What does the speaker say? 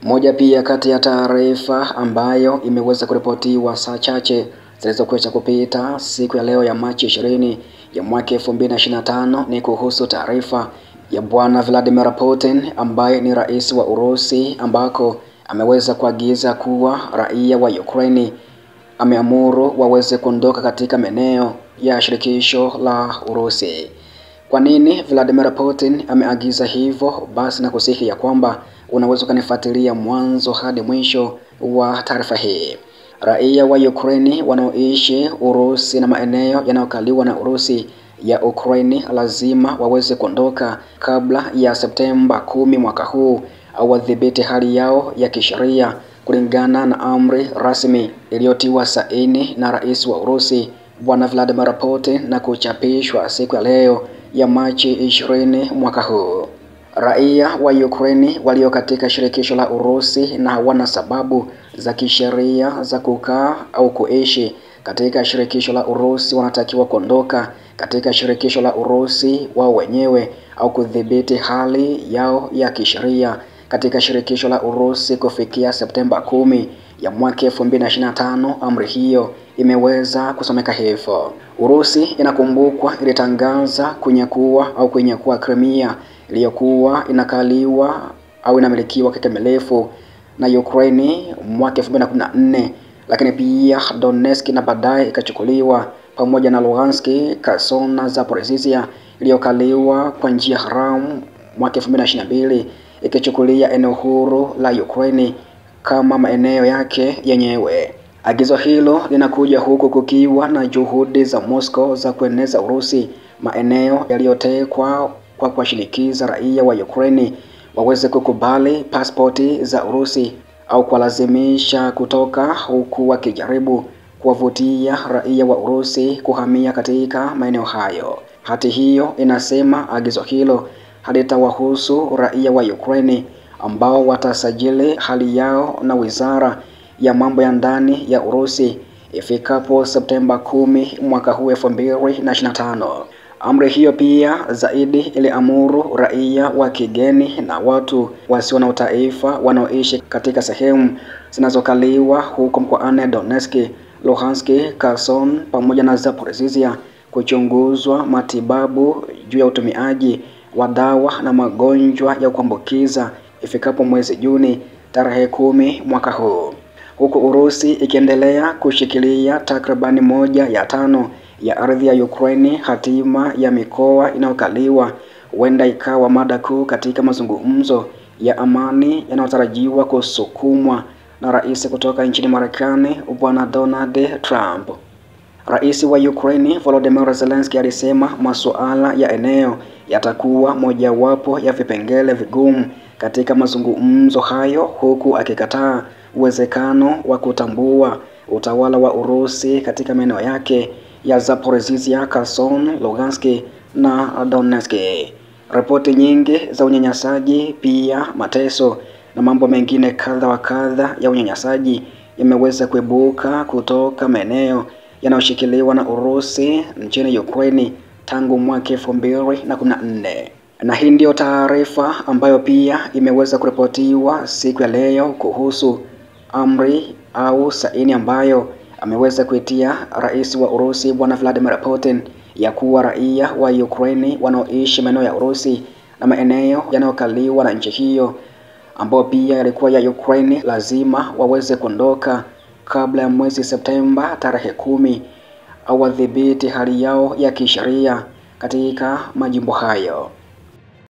Moja pia kati ya taarifa ambayo imeweza kuripotiwa saa chache zilizokwisha kupita siku ya leo ya Machi 20 ya mwaka 2025 ni kuhusu taarifa ya Bwana Vladimir Putin ambaye ni rais wa Urusi, ambako ameweza kuagiza kuwa raia wa Ukraine ameamuru waweze kuondoka katika maeneo ya shirikisho la Urusi. Kwa nini Vladimir Putin ameagiza hivyo? Basi na kusihi ya kwamba unaweza kunifuatilia mwanzo hadi mwisho wa taarifa hii. Raia wa Ukraine wanaoishi Urusi na maeneo yanayokaliwa na Urusi ya Ukraine lazima waweze kuondoka kabla ya Septemba 10 mwaka huu, au wadhibiti hali yao ya kisheria kulingana na amri rasmi iliyotiwa saini na rais wa Urusi Bwana Vladimir Putin na kuchapishwa siku ya leo ya Machi 20 mwaka huu. Raia wa Ukraine walio katika shirikisho la Urusi na hawana sababu za kisheria za kukaa au kuishi katika shirikisho la Urusi wanatakiwa kuondoka katika shirikisho la Urusi wao wenyewe au kudhibiti hali yao ya kisheria katika shirikisho la Urusi kufikia Septemba 10 ya mwaka 2025. Amri hiyo imeweza kusomeka hivyo. Urusi inakumbukwa ilitangaza kunyakua Crimea iliyokuwa inakaliwa au inamilikiwa kikamilifu na Ukraine mwaka 2014, lakini pia Donetsk na baadaye ikachukuliwa pamoja na Luhansk, Kherson na Zaporizhia iliyokaliwa kwa njia haramu mwaka 2022, ikichukulia eneo huru la Ukraine kama maeneo yake yenyewe. Agizo hilo linakuja huku kukiwa na juhudi za Moscow za kueneza Urusi maeneo yaliyotekwa kwa kuwashinikiza raia wa Ukraine waweze kukubali pasipoti za Urusi au kuwalazimisha kutoka, huku wakijaribu kuwavutia raia wa Urusi kuhamia katika maeneo hayo. Hati hiyo inasema agizo hilo halitawahusu raia wa Ukraine ambao watasajili hali yao na Wizara ya Mambo ya Ndani ya Urusi ifikapo Septemba 10 mwaka huu 2025. Amri hiyo pia zaidi iliamuru raia wa kigeni na watu wasio na utaifa wanaoishi katika sehemu zinazokaliwa huko mkoani Donetsk, Luhansk, Kherson pamoja na Zaporizhia kuchunguzwa matibabu juu ya utumiaji wa dawa na magonjwa ya kuambukiza ifikapo mwezi Juni tarehe 10 mwaka huu, huku Urusi ikiendelea kushikilia takribani 1/5 ya ardhi ya Ukraine. Hatima ya mikoa inayokaliwa huenda ikawa mada kuu katika mazungumzo ya amani yanayotarajiwa kusukumwa na rais kutoka nchini Marekani Bwana Donald Trump. Rais wa Ukraine Volodymyr Zelensky alisema masuala ya eneo yatakuwa mojawapo ya vipengele vigumu katika mazungumzo hayo, huku akikataa uwezekano wa kutambua utawala wa Urusi katika maeneo yake ya Zaporizhia, Kherson, Luhansk na Donetsk. Ripoti nyingi za unyanyasaji, pia mateso na mambo mengine kadha wa kadha ya unyanyasaji imeweza kuibuka kutoka maeneo yanayoshikiliwa na Urusi nchini Ukraine tangu mwaka 2014. Na hii ndio taarifa ambayo pia imeweza kuripotiwa siku ya leo kuhusu amri au saini ambayo ameweza kuitia rais wa Urusi Bwana Vladimir Putin ya kuwa raia wa Ukraine wanaoishi maeneo ya Urusi na maeneo yanayokaliwa na nchi hiyo ambao pia yalikuwa ya Ukraine lazima waweze kuondoka kabla ya mwezi Septemba tarehe 10 au wadhibiti hali yao ya kisheria katika majimbo hayo.